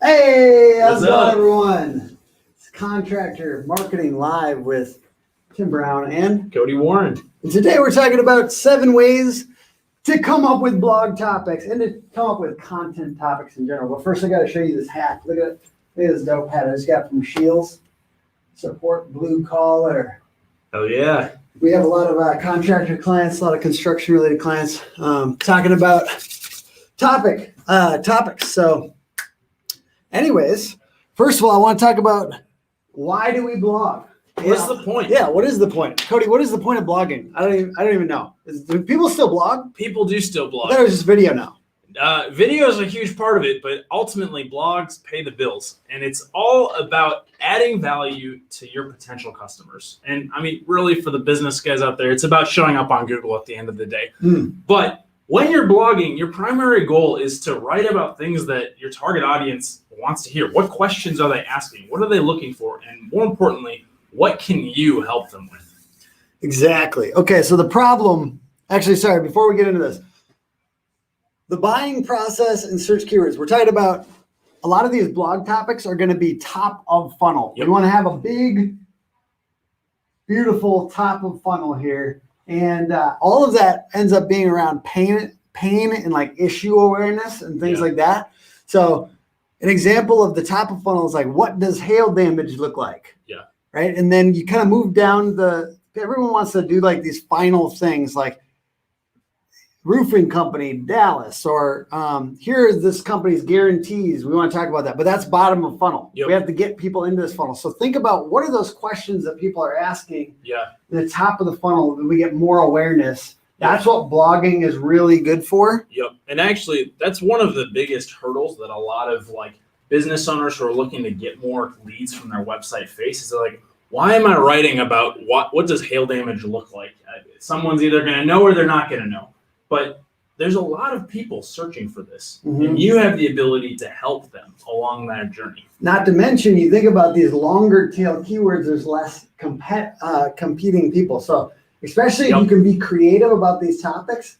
Hey, how's it going, everyone? It's Contractor Marketing Live with Tim Brown and Cody Warren. And today we're talking about 7 ways to come up with blog topics and to come up with content topics in general. But first, I got to show you this hat. Look at this dope hat I just got from Shields. Support blue collar. Oh yeah. We have a lot of contractor clients, a lot of construction related clients talking about topics. So anyways, first of all, I want to talk about why do we blog? What's the point? Yeah, what is the point? Cody, what is the point of blogging? I don't even know. Do people still blog? People do still I blog. thought it was just video now. Video is a huge part of it, but ultimately blogs pay the bills. And it's all about adding value to your potential customers. And I mean, really for the business guys out there, it's about showing up on Google at the end of the day. But when you're blogging, your primary goal is to write about things that your target audience wants to hear. What questions are they asking? What are they looking for? And more importantly, what can you help them with? Exactly. Okay, so the problem, actually, sorry, before we get into this, the buying process and search keywords, we're talking about a lot of these blog topics are going to be top of funnel. Yep. We want to have a big, beautiful top of funnel here. And all of that ends up being around pain and like issue awareness and things like that. So an example of the top of funnel is like, what does hail damage look like? Yeah. Right. And then you kind of move down everyone wants to do like these final things like roofing company, Dallas, or here is this company's guarantees. We want to talk about that, but that's bottom of funnel. Yep. We have to get people into this funnel. So think about what are those questions that people are asking in the top of the funnel, and we get more awareness. That's what blogging is really good for. Yep. And actually, that's one of the biggest hurdles that a lot of like business owners who are looking to get more leads from their website face is like, why am I writing about what does hail damage look like? Someone's either going to know or they're not going to know. But there's a lot of people searching for this, and you have the ability to help them along that journey. Not to mention, you think about these longer tail keywords, there's less competing people. So especially if you can be creative about these topics,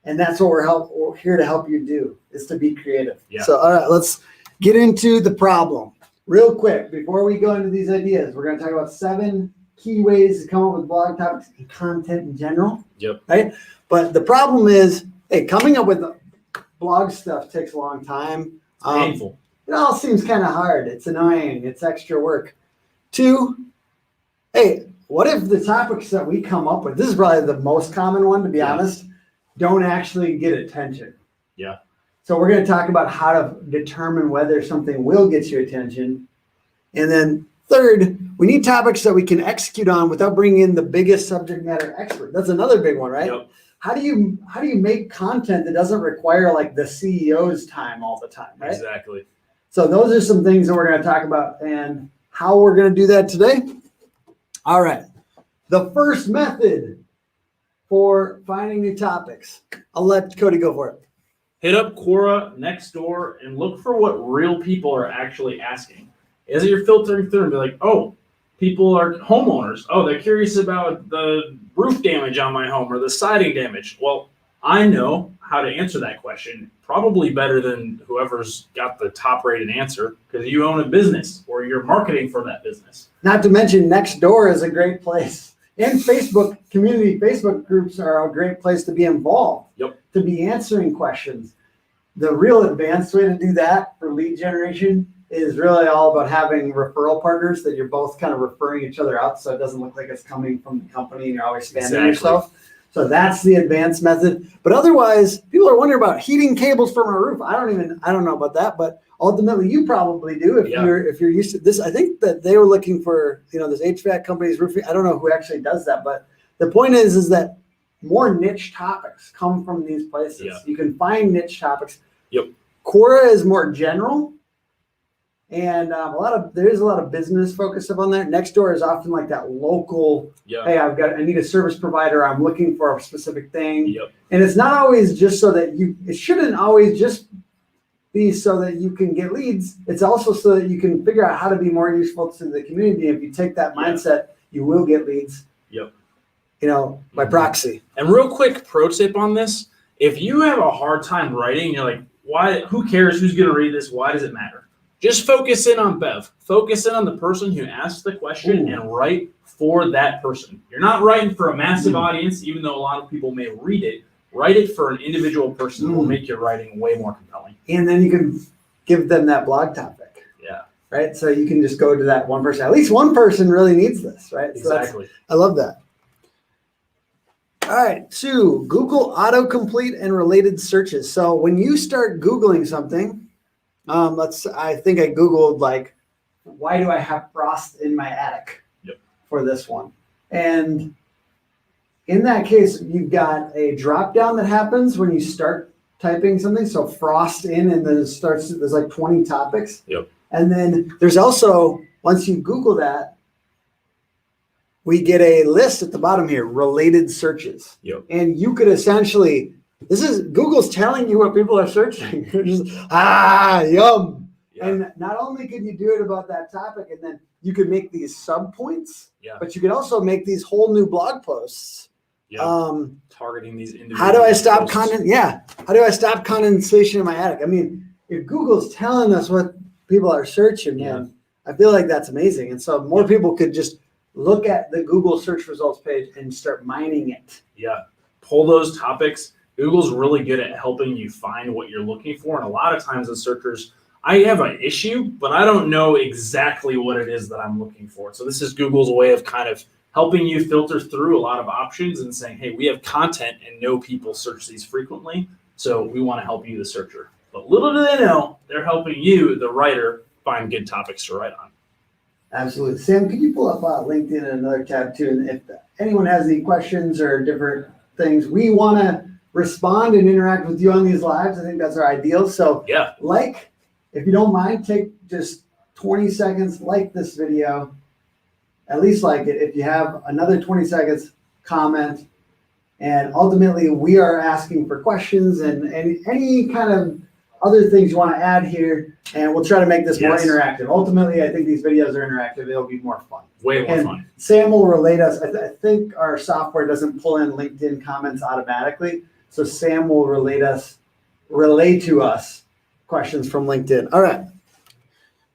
and that's what we're here to help you do, is to be creative. Yeah. So all right, let's get into the problem. Real quick, before we go into these ideas, we're going to talk about 7 key ways to come up with blog topics and content in general. Yep. Right? But the problem is, coming up with blog stuff takes a long time. Painful. It all seems kind of hard. It's annoying. It's extra work. 2, what if the topics that we come up with, this is probably the most common one, to be honest, don't actually get attention? Yeah. So we're going to talk about how to determine whether something will get your attention. And then 3rd, we need topics that we can execute on without bringing in the biggest subject matter expert. That's another big one, right? Yep. How do you make content that doesn't require like the CEO's time all the time, right? Exactly. So those are some things that we're going to talk about and how we're going to do that today. All right. The first method for finding new topics. I'll let Cody go for it. Hit up Quora, Nextdoor, and look for what real people are actually asking. As you're filtering through and be like, oh, people are homeowners. Oh, they're curious about the roof damage on my home or the siding damage. Well, I know how to answer that question probably better than whoever's got the top rated answer because you own a business or you're marketing for that business. Not to mention Nextdoor is a great place. And Facebook groups are a great place to be involved, to be answering questions. The real advanced way to do that for lead generation is really all about having referral partners that you're both kind of referring each other out so it doesn't look like it's coming from the company and you're always spamming yourself. So that's the advanced method. But otherwise, people are wondering about heating cables from a roof. I don't know about that, but ultimately you probably do if you're used to this. I think that they were looking for, this HVAC company's roofing. I don't know who actually does that, but the point is that more niche topics come from these places. Yeah. You can find niche topics. Yep. Quora is more general. And there is a lot of business focus up on there. Nextdoor is often like that local. Hey, I need a service provider. I'm looking for a specific thing. Yep. And it's not always just so that it shouldn't always just be so that you can get leads. It's also so that you can figure out how to be more useful to the community. If you take that mindset, you will get leads. Yep. By proxy. And real quick pro tip on this, if you have a hard time writing, you're like, why? Who cares who's going to read this? Why does it matter? just focus in on Bev. Focus in on the person who asked the question and write for that person. You're not writing for a massive audience, even though a lot of people may read it. Write it for an individual person that will make your writing way more compelling. And then you can give them that blog topic. Yeah. Right? So you can just go to that one person. At least one person really needs this, right? Exactly. So I love that. All right, 2, Google autocomplete and related searches. So when you start Googling something, I think I Googled like, why do I have frost in my attic for this one? And in that case, you've got a drop down that happens when you start typing something. So frost in, and then there's like 20 topics. Yep. And then there's also, once you Google that, we get a list at the bottom here, related searches. Yep. And you could essentially, Google's telling you what people are searching. They're just, yum. Yeah. And not only can you do it about that topic, and then you could make these sub-points, but you could also make these whole new blog posts. Targeting these individuals. How do I stop How do I stop condensation in my attic? I mean, if Google's telling us what people are searching, man, I feel like that's amazing. And so more people could just look at the Google search results page and start mining it. Yeah. Pull those topics. Google's really good at helping you find what you're looking for. And a lot of times as searchers, I have an issue, but I don't know exactly what it is that I'm looking for. So this is Google's way of kind of helping you filter through a lot of options and saying, hey, we have content and know people search these frequently. So we want to help you, the searcher. But little do they know, they're helping you, the writer, find good topics to write on. Absolutely. Sam, could you pull up LinkedIn in another tab too? And if anyone has any questions or different things, we want to respond and interact with you on these lives. I think that's our ideal. So if you don't mind, take just 20 seconds, like this video, at least like it. If you have another 20 seconds, comment. And ultimately, we are asking for questions and any kind of other things you want to add here, and we'll try to make this more interactive. Ultimately, I think these videos are interactive. It'll be more fun. Way more fun. Sam will relate us. I think our software doesn't pull in LinkedIn comments automatically, so Sam will relay to us questions from LinkedIn. All right.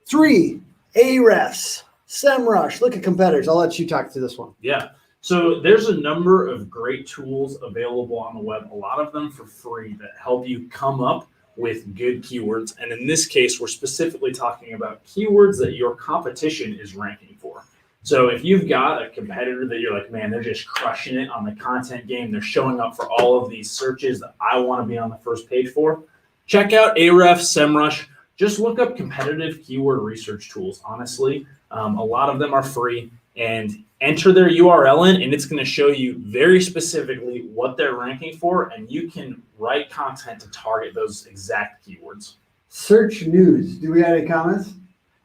3, Ahrefs, SEMrush. Look at competitors. I'll let you talk through this one. Yeah. So there's a number of great tools available on the web, a lot of them for free, that help you come up with good keywords. And in this case, we're specifically talking about keywords that your competition is ranking for. So if you've got a competitor that you're like, man, they're just crushing it on the content game, they're showing up for all of these searches that I want to be on the first page for, check out Ahrefs, SEMrush. Just look up competitive keyword research tools, honestly. A lot of them are free, and enter their URL in, and it's going to show you very specifically what they're ranking for, and you can write content to target those exact keywords. Search news. Do we have any comments?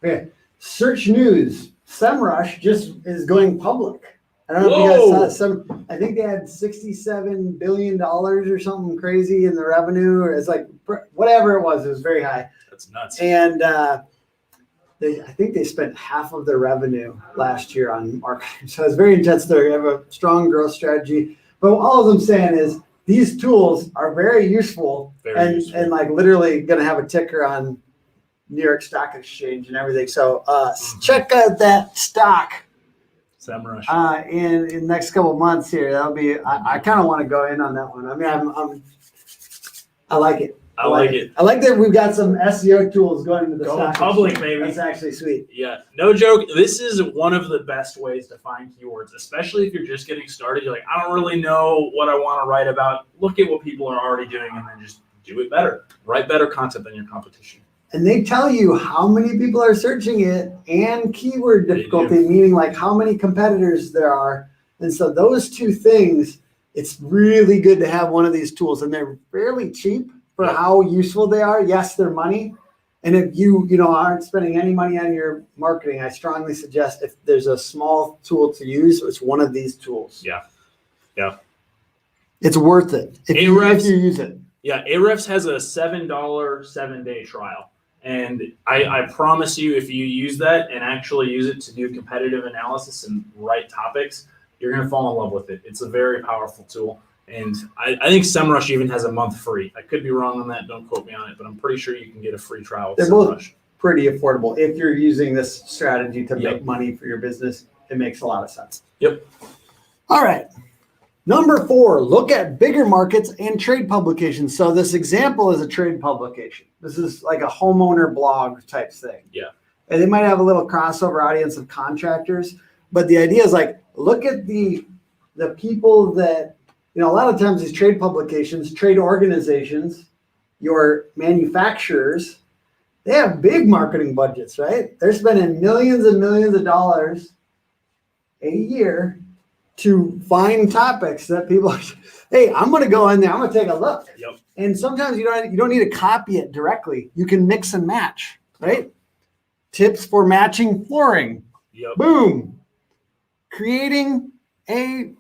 Okay. Search news. SEMrush just is going public. I don't know if you guys saw I think they had $67 billion or something crazy in the revenue, or it's like whatever it was very high. That's nuts. And I think they spent half of their revenue last year on marketing. So it's very intense there. You have a strong growth strategy. But all of them saying is these tools are very useful, and like literally going to have a ticker on New York Stock Exchange and everything. So check out that stock. SEMrush. In the next couple of months here. That'll be. I kind of want to go in on that one. I mean, I like it. I like it. I like that we've got some SEO tools going to the stock public, exchange. baby. That's actually sweet. Yeah, no joke. This is one of the best ways to find keywords, especially if you're just getting started. You're like, I don't really know what I want to write about. Look at what people are already doing, and then just do it better. Write better content than your competition. And they tell you how many people are searching it and keyword difficulty, meaning like how many competitors there are. And so those two things, it's really good to have one of these tools, and they're fairly cheap for how useful they are. Yes, they're money. And if you aren't spending any money on your marketing, I strongly suggest if there's a small tool to use, it's one of these tools. Yeah. It's worth it if you use it. Yeah, Ahrefs has a $7 7-day trial. And I promise you, if you use that and actually use it to do competitive analysis and write topics, you're going to fall in love with it. It's a very powerful tool. And I think SEMrush even has a month free. I could be wrong on that. Don't quote me on it, but I'm pretty sure you can get a free trial with SEMrush. pretty affordable. If you're using this strategy to make money for your business, it makes a lot of sense. Yep. All right. Number 4, look at bigger markets and trade publications. So this example is a trade publication. This is like a homeowner blog type thing. Yeah. And they might have a little crossover audience of contractors, but the idea is like, look at the people that, a lot of times these trade publications, trade organizations, your manufacturers, they have big marketing budgets, right? They're spending millions and millions of dollars a year to find topics that people are, hey, I'm going to go in there. I'm going to take a look. Yep. And sometimes you don't need to copy it directly. You can mix and match, right? Tips for matching flooring. Yep. Boom. Creating a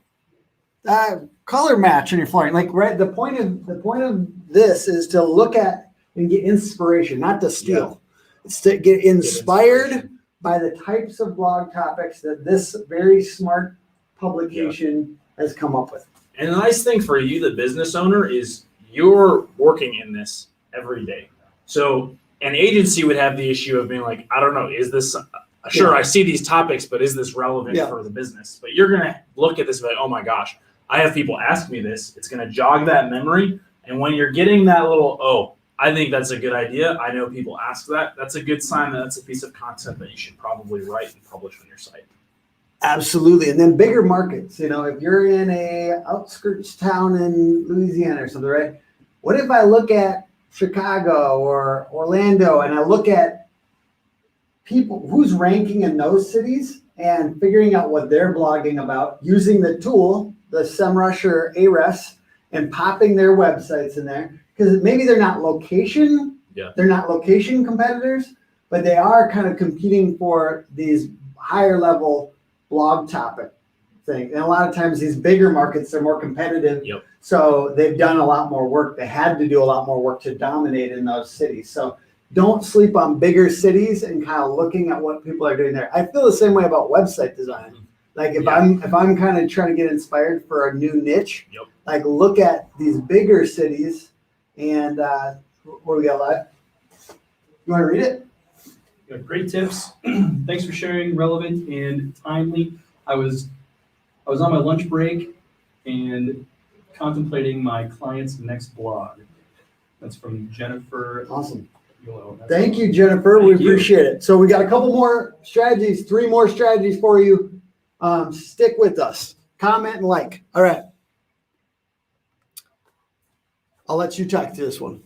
color match in your flooring. Like, right. The point of this is to look at and get inspiration, not to steal. Yep. It's to get inspired by the types of blog topics that this very smart publication has come up with. And the nice thing for you, the business owner, is you're working in this every day. So an agency would have the issue of being like, I don't know, is this, I see these topics, but is this relevant for the business? But you're going to look at this and be like, oh my gosh, I have people ask me this. It's going to jog that memory. And when you're getting that little, I think that's a good idea. I know people ask that. That's a good sign that that's a piece of content that you should probably write and publish on your site. Absolutely. And then bigger markets, if you're in a outskirts town in Louisiana or something, right? What if I look at Chicago or Orlando and I look at people who's ranking in those cities and figuring out what they're blogging about using the tool, the SEMrush or Ahrefs, and popping their websites in there, because maybe they're not location competitors, but they are kind of competing for these higher level blog topic thing. And a lot of times these bigger markets are more competitive. Yep. So they've done a lot more work. They had to do a lot more work to dominate in those cities. So don't sleep on bigger cities and kind of looking at what people are doing there. I feel the same way about website design. Like if I'm kind of trying to get inspired for a new niche, like look at these bigger cities and what do we got live? You want to read it? You have great tips. Thanks for sharing, relevant and timely. I was on my lunch break and contemplating my client's next blog. That's from Jennifer. Awesome. Thank you, Jennifer. We appreciate it. So we got a couple more strategies, 3 more strategies for you. Stick with us. Comment and like. All right. I'll let you talk to this one.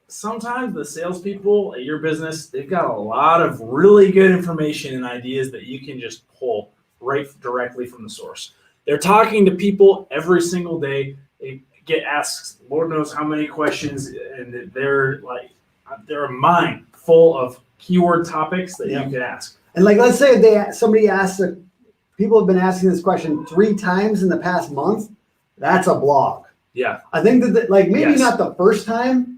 Sometimes the salespeople at your business, they've got a lot of really good information and ideas that you can just pull right directly from the source. They're talking to people every single day. They get asked, Lord knows how many questions, and they're a mind full of keyword topics that you can ask. And like, let's say people have been asking this question 3 times in the past month. That's a blog. Yeah. I think that maybe not the first time.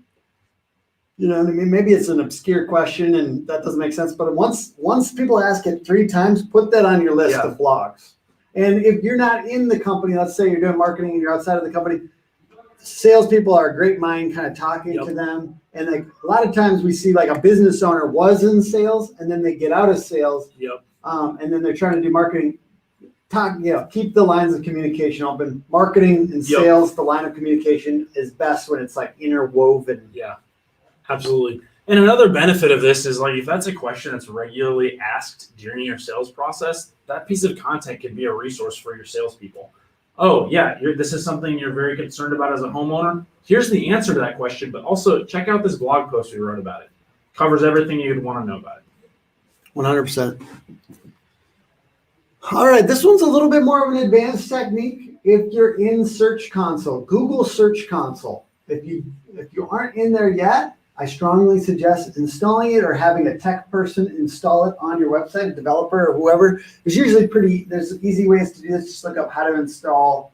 You know what I mean? Maybe it's an obscure question and that doesn't make sense. But once people ask it 3 times, put that on your list of blogs. And if you're not in the company, let's say you're doing marketing and you're outside of the company, salespeople are a great mind kind of talking to them. And like a lot of times we see like a business owner was in sales and then they get out of sales. And then they're trying to do marketing. Keep the lines of communication open. Marketing and sales, the line of communication is best when it's like interwoven. Yeah. Absolutely. And another benefit of this is like if that's a question that's regularly asked during your sales process, that piece of content can be a resource for your salespeople. Oh, yeah, this is something you're very concerned about as a homeowner. Here's the answer to that question, but also check out this blog post we wrote about it. Covers everything you'd want to know about it. 100%. All right, this one's a little bit more of an advanced technique. If you're in Search Console, Google Search Console, if you aren't in there yet, I strongly suggest installing it or having a tech person install it on your website, a developer or whoever. There's easy ways to do this. Just look up how to install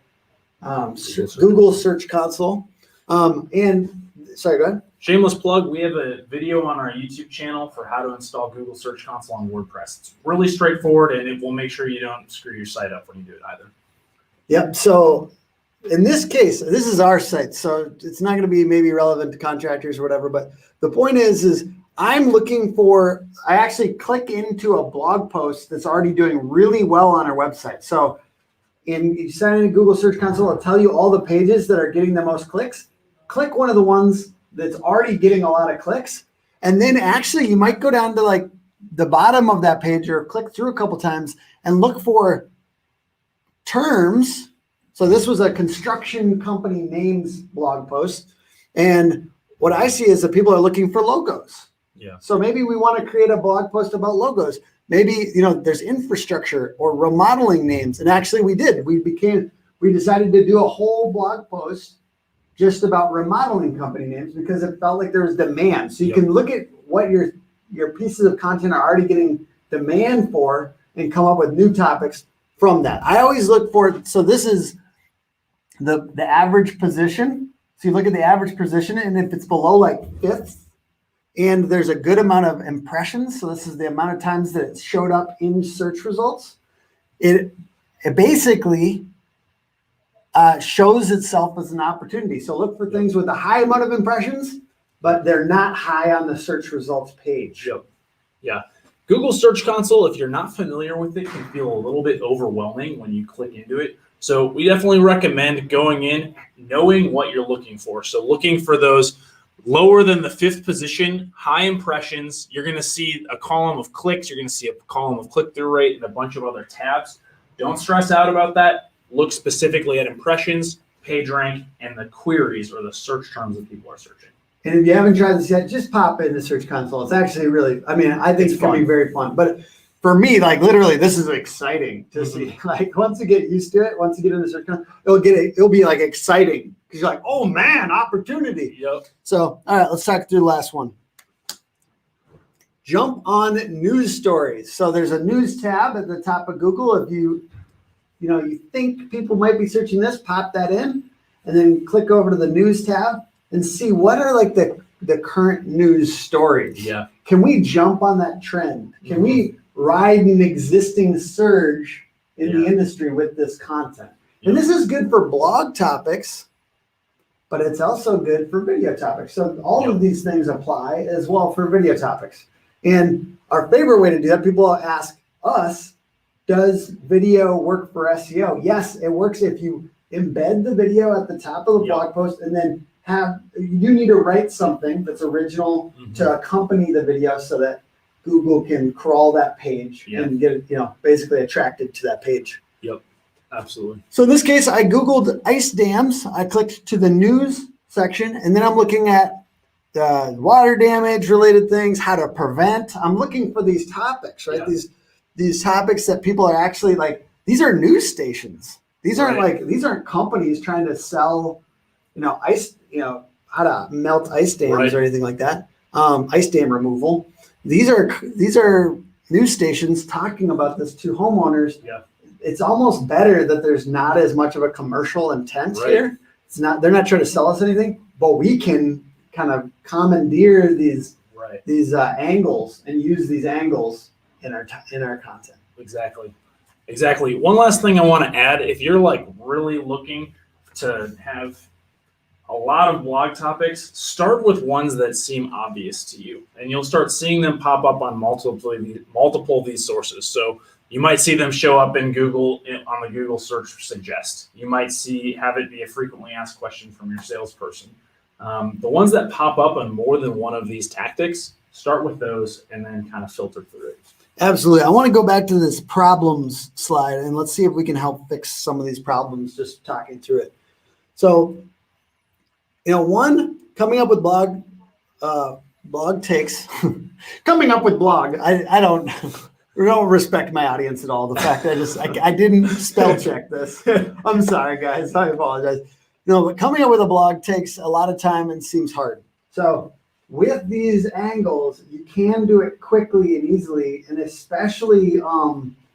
Google Search Console. Sorry, go ahead. Shameless plug, we have a video on our YouTube channel for how to install Google Search Console on WordPress. It's really straightforward and it will make sure you don't screw your site up when you do it either. Yep. So in this case, this is our site, so it's not going to be maybe relevant to contractors or whatever, but the point is I'm looking for, I actually click into a blog post that's already doing really well on our website. So you sign into Google Search Console, it'll tell you all the pages that are getting the most clicks. Click one of the ones that's already getting a lot of clicks. And then actually you might go down to like the bottom of that page or click through a couple times and look for terms. So this was a construction company names blog post. And what I see is that people are looking for logos. Yeah. So maybe we want to create a blog post about logos. Maybe, there's infrastructure or remodeling names. And actually we did. We decided to do a whole blog post just about remodeling company names because it felt like there was demand. So you can look at what your pieces of content are already getting demand for and come up with new topics from that. I always look for, so this is the average position. So you look at the average position, and if it's below like fifth, and there's a good amount of impressions, so this is the amount of times that it showed up in search results, it basically shows itself as an opportunity. So look for things with a high amount of impressions, but they're not high on the search results page. Yep. Yeah. Google Search Console, if you're not familiar with it, can feel a little bit overwhelming when you click into it. So we definitely recommend going in, knowing what you're looking for. So looking for those lower than the fifth position, high impressions. You're going to see a column of clicks. You're going to see a column of click-through rate and a bunch of other tabs. Don't stress out about that. Look specifically at impressions, page rank, and the queries or the search terms that people are searching. And if you haven't tried this yet, just pop in the Search Console. It's actually really, I think it's going to be very fun. But for me, like literally, this is exciting to see. Like once you get used to it, once you get into the Search Console, it'll be like exciting because you're like, oh man, opportunity. Yep. So, all right, let's talk through the last one. Jump on news stories. So there's a news tab at the top of Google. If you think people might be searching this, pop that in, and then click over to the news tab and see what are like the current news stories. Yeah. Can we jump on that trend? Can we ride an existing surge in the industry with this content? And this is good for blog topics, but it's also good for video topics. So all of these things apply as well for video topics. And our favorite way to do that, people ask us, does video work for SEO? Yes, it works if you embed the video at the top of the blog post and then you need to write something that's original to accompany the video so that Google can crawl that page and get it, basically attracted to that page. Yep, absolutely. So in this case, I Googled ice dams. I clicked to the news section, and then I'm looking at the water damage related things, how to prevent. I'm looking for these topics, right? Yeah. These topics that people are actually like, these are news stations. These aren't these aren't companies trying to sell, ice, how to melt ice dams or anything like that. Ice dam removal. These are news stations talking about this to homeowners. Yeah. It's almost better that there's not as much of a commercial intent here. They're not trying to sell us anything, but we can kind of commandeer these angles and use these angles in our content. Exactly. One last thing I want to add, if you're like really looking to have a lot of blog topics, start with ones that seem obvious to you, and you'll start seeing them pop up on multiple of these sources. So you might see them show up in Google on the Google search suggest. You might have it be a frequently asked question from your salesperson. The ones that pop up on more than one of these tactics, start with those and then kind of filter through it. Absolutely. I want to go back to this problems slide and let's see if we can help fix some of these problems just talking through it. So, one, coming up with blog takes, coming up with blog. I don't respect my audience at all. The fact that I didn't spell check this. I'm sorry, guys. I apologize. But coming up with a blog takes a lot of time and seems hard. So with these angles, you can do it quickly and easily, and especially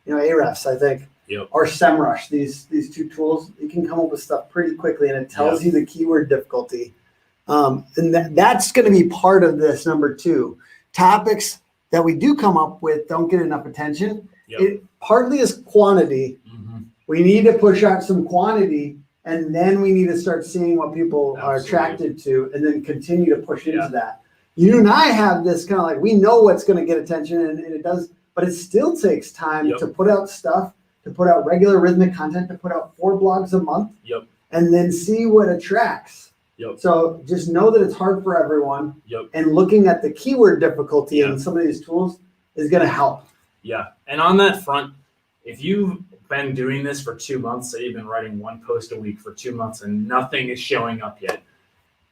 Ahrefs, I think, or SEMrush. These two tools, you can come up with stuff pretty quickly, and it tells you the keyword difficulty. And that's going to be part of this number 2. Topics that we do come up with don't get enough attention. It partly is quantity. We need to push out some quantity, and then we need to start seeing what people are attracted to, and then continue to push into that. You and I have this kind of like, we know what's going to get attention and it does, but it still takes time to put out stuff, to put out regular rhythmic content, to put out 4 blogs a month, and then see what attracts. So just know that it's hard for everyone, and looking at the keyword difficulty in some of these tools is going to help. Yeah. And on that front, if you've been doing this for 2 months, say you've been writing 1 post a week for 2 months and nothing is showing up yet,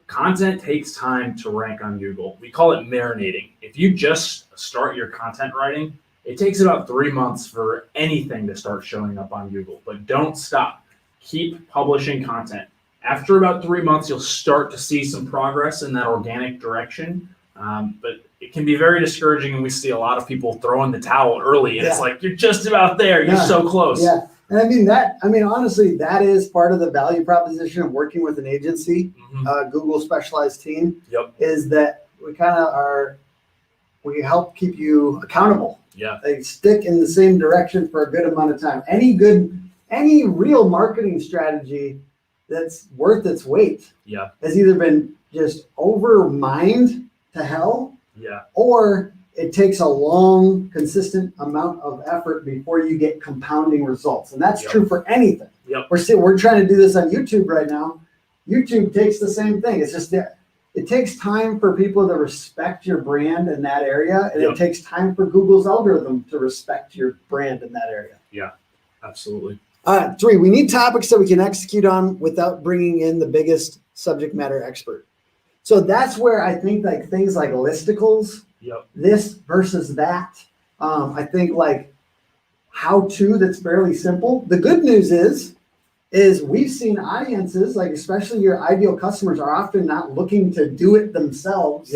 content takes time to rank on Google. We call it marinating. If you just start your content writing, it takes about 3 months for anything to start showing up on Google, but don't stop. Keep publishing content. After about 3 months, you'll start to see some progress in that organic direction. But it can be very discouraging, and we see a lot of people throwing the towel early, and it's like, you're just about there. You're so close. Yeah. And honestly, that is part of the value proposition of working with an agency, Google specialized team, is that we help keep you accountable. Yeah. They stick in the same direction for a good amount of time. Any real marketing strategy that's worth its weight has either been just over-mined to hell, or it takes a long, consistent amount of effort before you get compounding results. And that's true for anything. We're trying to do this on YouTube right now. YouTube takes the same thing. It's just that it takes time for people to respect your brand in that area, and it takes time for Google's algorithm to respect your brand in that area. Yeah, absolutely. 3, we need topics that we can execute on without bringing in the biggest subject matter expert. So that's where I think like things like listicles, this versus that. I think like how-to that's fairly simple. The good news is we've seen audiences, like especially your ideal customers, are often not looking to do it themselves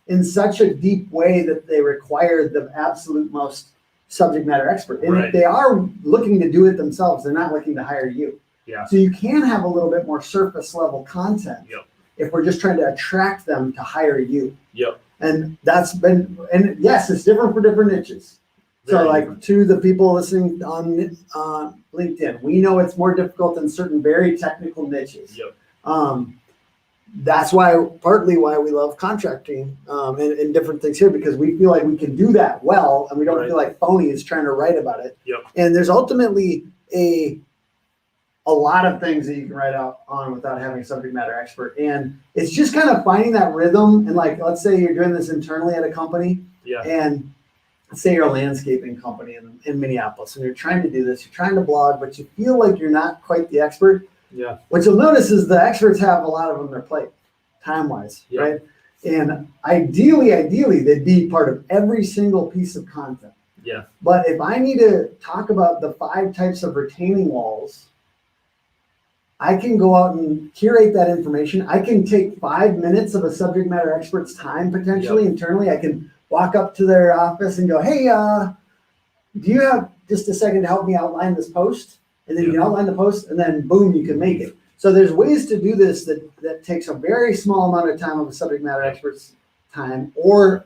in such a deep way that they require the absolute most subject matter expert. And if they are looking to do it themselves, they're not looking to hire you. So you can have a little bit more surface level content if we're just trying to attract them to hire you. And and yes, it's different for different niches. So like to the people listening on LinkedIn, we know it's more difficult in certain very technical niches. That's partly why we love contracting and different things here, because we feel like we can do that well, and we don't feel like phony is trying to write about it. And there's ultimately a lot of things that you can write out on without having a subject matter expert. And it's just kind of finding that rhythm. And like, let's say you're doing this internally at a company, and let's say you're a landscaping company in Minneapolis, and you're trying to do this, you're trying to blog, but you feel like you're not quite the expert. What you'll notice is the experts have a lot of on their plate, time-wise, right? And ideally, they'd be part of every single piece of content. But if I need to talk about the 5 types of retaining walls, I can go out and curate that information. I can take 5 minutes of a subject matter expert's time potentially internally. I can walk up to their office and go, hey, do you have just a second to help me outline this post? And then you can outline the post, and then boom, you can make it. So there's ways to do this that takes a very small amount of time of a subject matter expert's time or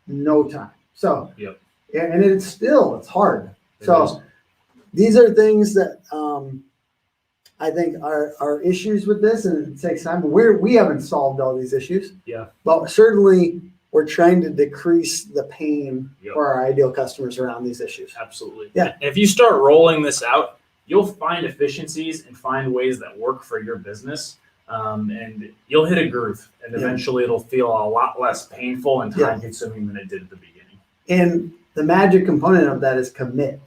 no time. So, and it's hard. These are things that I think are issues with this, and it takes time. We haven't solved all these issues. But certainly we're trying to decrease the pain for our ideal customers around these issues. Absolutely. And if you start rolling this out, you'll find efficiencies and find ways that work for your business. And you'll hit a groove, and eventually it'll feel a lot less painful and time consuming than it did at the beginning. And the magic component of that is commit.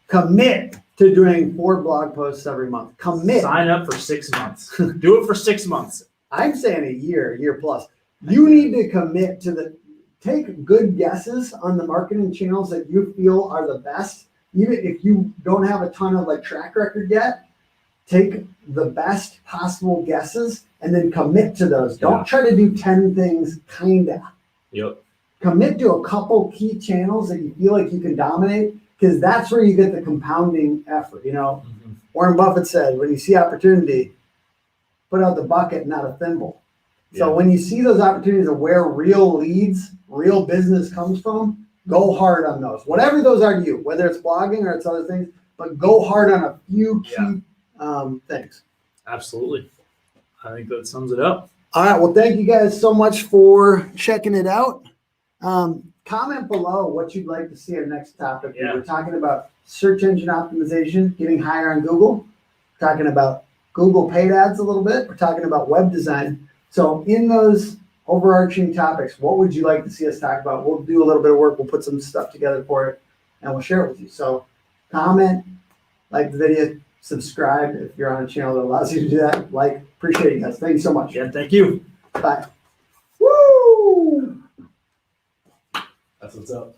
Commit to doing 4 blog posts every month. Commit. Sign up for 6 months. Do it for 6 months. I'm saying a year plus. You need to commit to take good guesses on the marketing channels that you feel are the best. Even if you don't have a ton of like track record yet, take the best possible guesses and then commit to those. Don't try to do 10 things, kinda. Commit to a couple key channels that you feel like you can dominate, because that's where you get the compounding effort. Warren Buffett said, when you see opportunity, put out the bucket, not a thimble. So when you see those opportunities of where real leads, real business comes from, go hard on those. Whatever those are to you, whether it's blogging or it's other things, but go hard on a few key things. Absolutely. I think that sums it up. All right. Well, thank you guys so much for checking it out. Comment below what you'd like to see our next topic. Yeah. We're talking about search engine optimization, getting higher on Google. We're talking about Google paid ads a little bit. We're talking about web design. So in those overarching topics, what would you like to see us talk about? We'll do a little bit of work. We'll put some stuff together for it and we'll share it with you. So comment, like the video, subscribe if you're on a channel that allows you to do that. Like, appreciate you guys. Thank you so much. Yeah, thank you. Bye. Woo! That's what's up.